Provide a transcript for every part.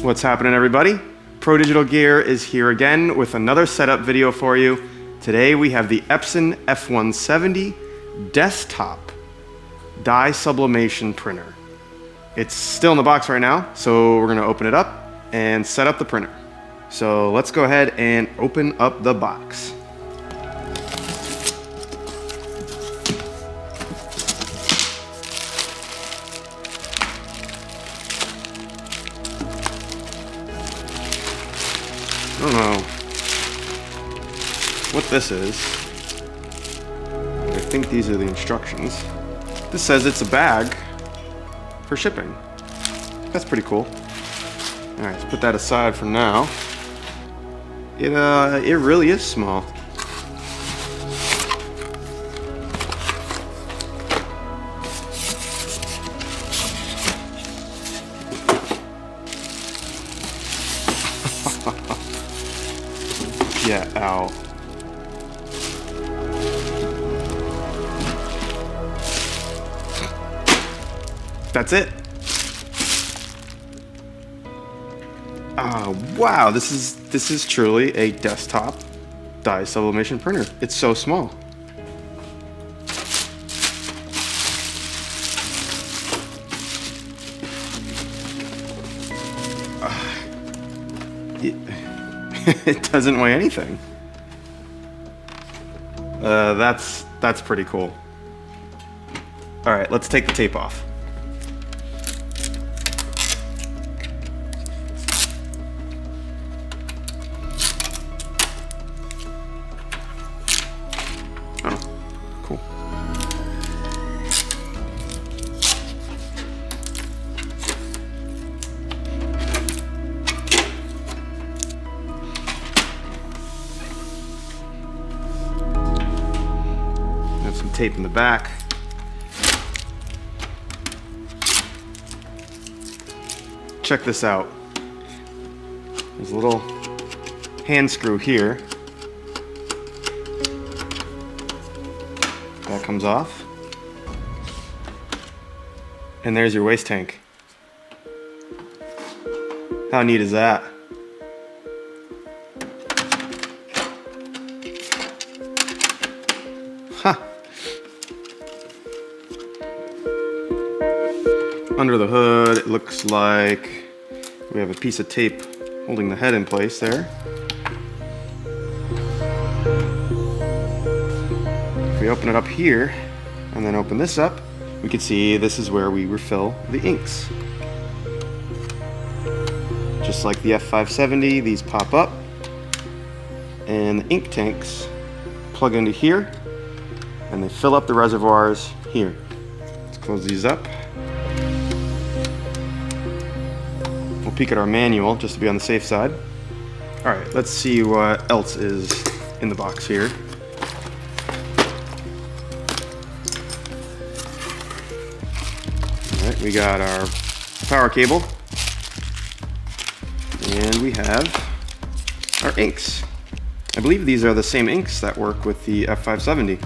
What's happening, everybody? Pro Digital Gear is here again with another setup video for you. Today we have the Epson F170 desktop dye sublimation printer. It's still in the box right now, so we're gonna open it up and set up the printer. So let's go ahead and open up the box. I don't know what this is. I think these are the instructions. This says it's a bag for shipping. That's pretty cool. All right, let's put that aside for now. It really is small. Yeah, ow. That's it. Wow, this is truly a desktop dye sublimation printer. It's so small. It doesn't weigh anything. That's pretty cool. All right, let's take the tape off. Oh, cool. Have some tape in the back. Check this out. There's a little hand screw here. That comes off. And there's your waste tank. How neat is that? Huh. Under the hood, it looks like we have a piece of tape holding the head in place there. If we open it up here and then open this up, we can see this is where we refill the inks. Just like the F570, these pop up and the ink tanks plug into here and they fill up the reservoirs here. Let's close these up. We'll peek at our manual just to be on the safe side. All right, let's see what else is in the box here. All right, we got our power cable, and we have our inks. I believe these are the same inks that work with the F570.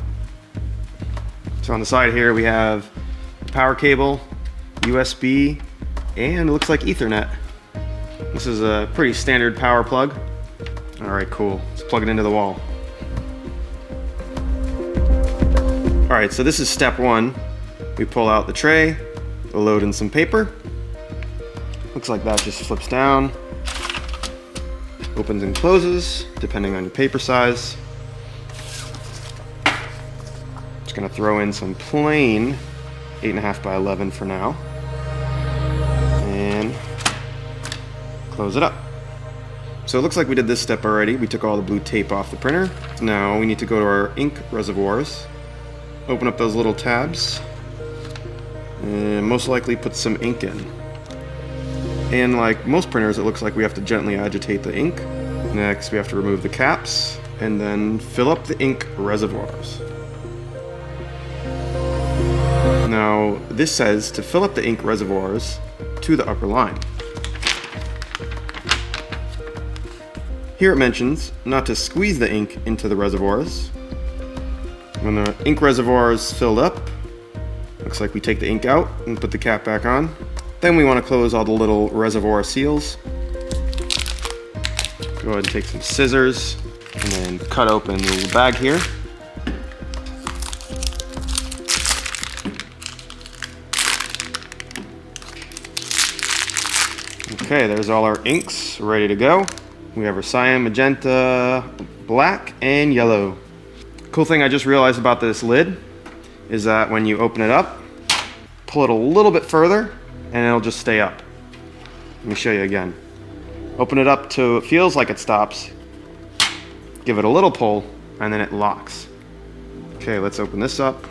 So on the side here we have the power cable, USB, and it looks like Ethernet. This is a pretty standard power plug. All right, cool. Let's plug it into the wall. All right, so this is step one. We pull out the tray, we'll load in some paper. Looks like that just flips down, opens and closes, depending on your paper size. Just gonna throw in some plain 8.5 by 11 for now. And close it up. So it looks like we did this step already. We took all the blue tape off the printer. Now we need to go to our ink reservoirs, open up those little tabs, and most likely put some ink in. And like most printers, it looks like we have to gently agitate the ink. Next, we have to remove the caps and then fill up the ink reservoirs. Now, this says to fill up the ink reservoirs to the upper line. Here it mentions not to squeeze the ink into the reservoirs. When the ink reservoir is filled up, looks like we take the ink out and put the cap back on. Then we want to close all the little reservoir seals go ahead and take some scissors and then cut open the little bag here. Okay, there's all our inks ready to go. We have our cyan, magenta, black, and yellow. Cool thing I just realized about this lid is that when you open it up, pull it a little bit further and it'll just stay up. Let me show you again. Open it up till it feels like it stops. Give it a little pull and then it locks. Okay, let's open this up.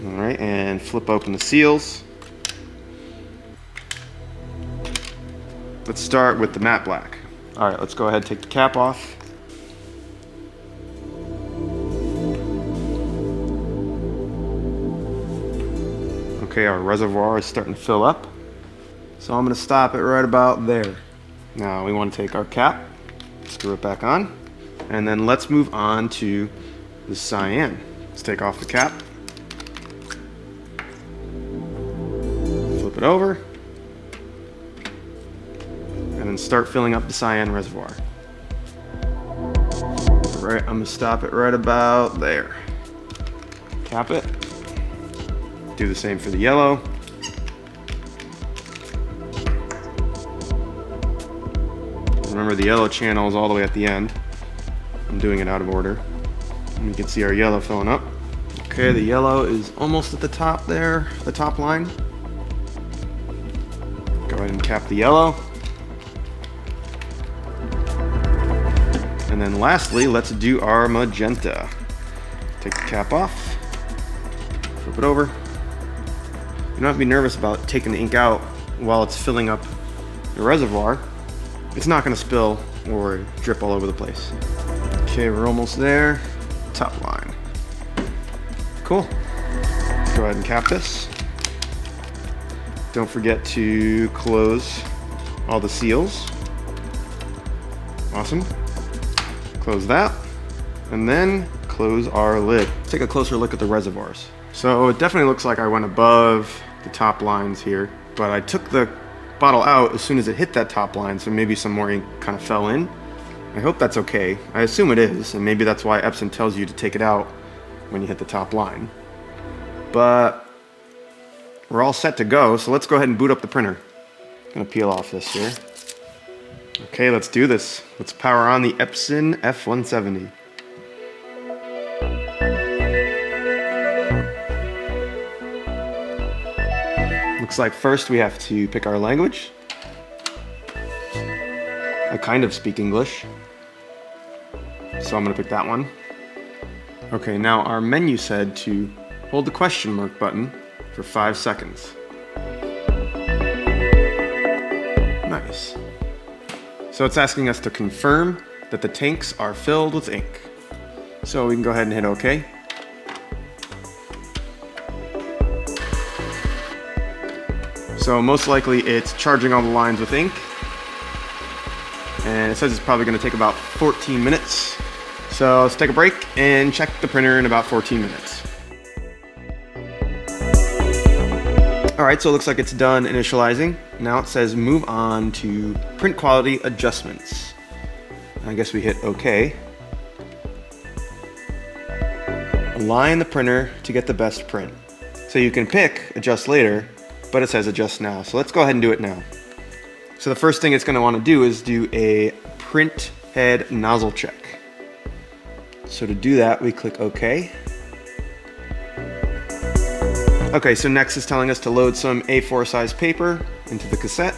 All right, and flip open the seals. Let's start with the matte black. All right, let's go ahead and take the cap off. Okay, our reservoir is starting to fill up. So I'm gonna stop it right about there. Now we wanna take our cap, screw it back on, and then let's move on to the cyan. Let's take off the cap. Flip it over. And then start filling up the cyan reservoir. Right, I'm gonna stop it right about there. Cap it. Do the same for the yellow. Remember, the yellow channel is all the way at the end. I'm doing it out of order. And you can see our yellow filling up. Okay, the yellow is almost at the top there, the top line. Go ahead and cap the yellow. And then lastly, let's do our magenta. Take the cap off, flip it over. You don't have to be nervous about taking the ink out while it's filling up the reservoir. It's not gonna spill or drip all over the place. Okay, we're almost there. Top line. Cool. Go ahead and cap this. Don't forget to close all the seals. Awesome. Close that, and then close our lid. Let's take a closer look at the reservoirs. So it definitely looks like I went above the top lines here, but I took the bottle out as soon as it hit that top line, so maybe some more ink kind of fell in. I hope that's okay. I assume it is, and maybe that's why Epson tells you to take it out when you hit the top line. But we're all set to go, so let's go ahead and boot up the printer. I'm gonna peel off this here. Okay, let's do this. Let's power on the Epson F170. Looks like first we have to pick our language. I kind of speak English, so I'm gonna pick that one. Okay, now our menu said to hold the question mark button for 5 seconds. Nice. So it's asking us to confirm that the tanks are filled with ink. So we can go ahead and hit OK. So most likely it's charging all the lines with ink. And it says it's probably going to take about 14 minutes. So let's take a break and check the printer in about 14 minutes. Alright, so it looks like it's done initializing. Now it says move on to print quality adjustments. I guess we hit OK. Align the printer to get the best print. So you can pick adjust later, but it says adjust now. So let's go ahead and do it now. So the first thing it's going to want to do is do a print head nozzle check. So to do that, we click OK. Okay, so next is telling us to load some A4 size paper into the cassette.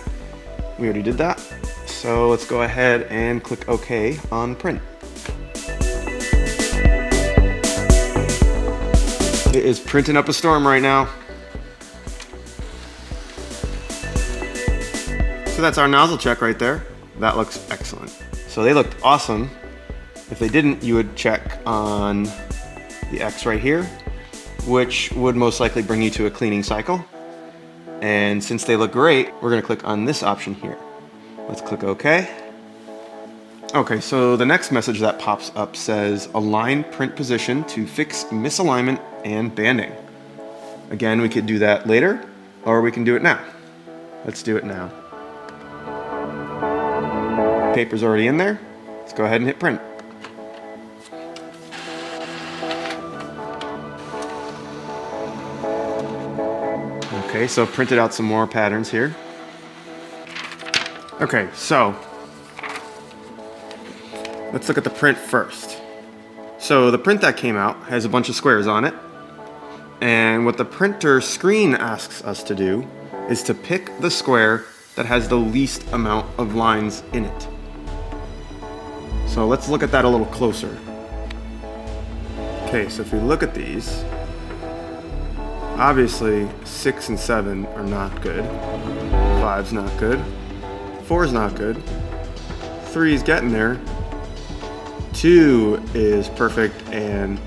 We already did that. So let's go ahead and click OK on print. It is printing up a storm right now. So that's our nozzle check right there. That looks excellent. So they looked awesome. If they didn't, you would check on the X right here, which would most likely bring you to a cleaning cycle. And since they look great, we're gonna click on this option here. Let's click OK. Okay, so the next message that pops up says align print position to fix misalignment and banding. Again, we could do that later, or we can do it now. Let's do it now. Paper's already in there. Let's go ahead and hit print. Okay, so printed out some more patterns here. Okay, so let's look at the print first. So the print that came out has a bunch of squares on it. And what the printer screen asks us to do is to pick the square that has the least amount of lines in it. So let's look at that a little closer. Okay, so if we look at these, obviously 6 and 7 are not good. 5's not good. 4's not good. 3's getting there. 2 is perfect, and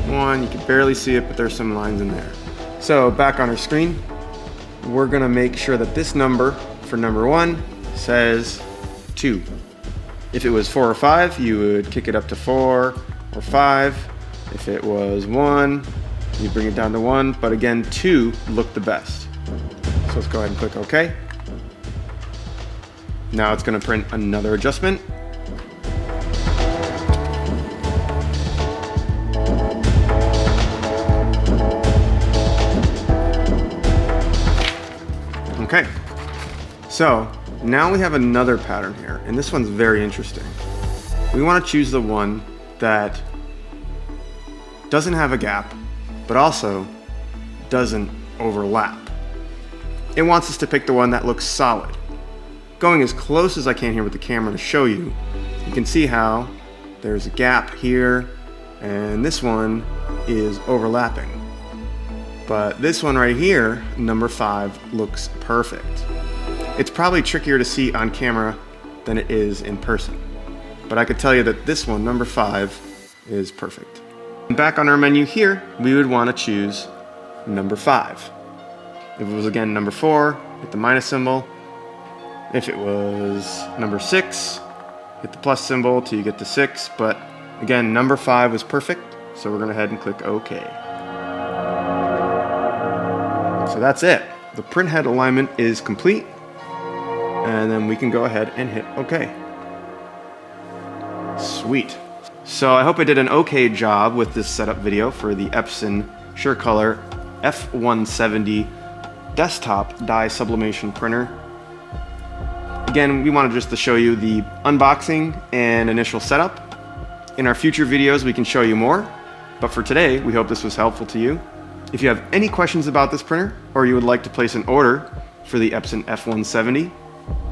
1, you can barely see it, but there's some lines in there. So back on our screen, we're gonna make sure that this number for number 1 says 2. If it was 4 or 5, you would kick it up to 4 or 5. If it was 1, you bring it down to 1, but again, 2 looked the best. So let's go ahead and click OK. Now it's gonna print another adjustment. Okay, so now we have another pattern here, and this one's very interesting. We want to choose the one that doesn't have a gap, but also doesn't overlap. It wants us to pick the one that looks solid. Going as close as I can here with the camera to show you, you can see how there's a gap here, and this one is overlapping. But this one right here, number 5, looks perfect. It's probably trickier to see on camera than it is in person. But I could tell you that this one, number 5, is perfect. And back on our menu here, we would want to choose number 5. If it was again number 4, hit the minus symbol. If it was number 6, hit the plus symbol till you get to 6. But again, number 5 was perfect, so we're going to head and click OK. So that's it. The print head alignment is complete, and then we can go ahead and hit OK. Sweet. So I hope I did an okay job with this setup video for the Epson SureColor F170 desktop dye sublimation printer. Again, we wanted just to show you the unboxing and initial setup. In our future videos, we can show you more, but for today, we hope this was helpful to you. If you have any questions about this printer, or you would like to place an order for the Epson F170,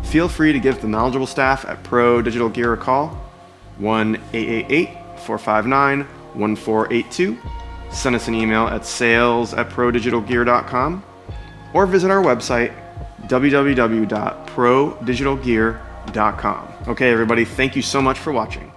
feel free to give the knowledgeable staff at Pro Digital Gear a call, 1-888-459-1482. Send us an email at sales@prodigitalgear.com, or visit our website, www.prodigitalgear.com. Okay, everybody, thank you so much for watching.